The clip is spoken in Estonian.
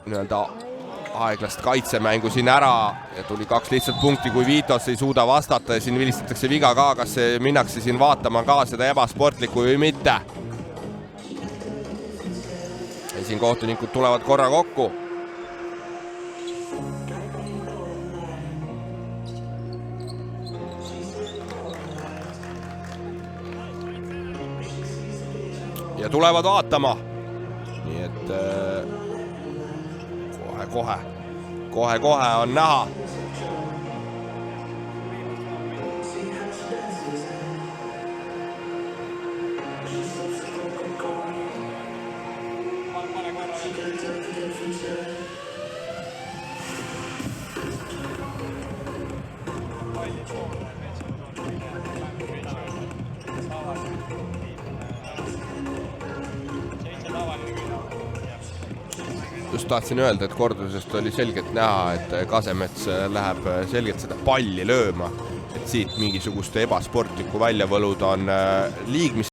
nii-öelda aeglast kaitsemängu siin ära ja tuli 2 lihtsalt punkti, kui Vitos ei suuda vastata ja siin vilistatakse viga ka, kas minnakse siin vaatama ka seda ebasportlikku või mitte. Ja siin kohtunikud tulevad korra kokku. Ja tulevad vaatama. Nii et kohe on näha. Just tahtsin öelda, et kordusest oli selgelt näha, et Kasemets läheb selgelt seda palli lööma, et siit mingisugust ebasportlikku väljavõlud on liig, mis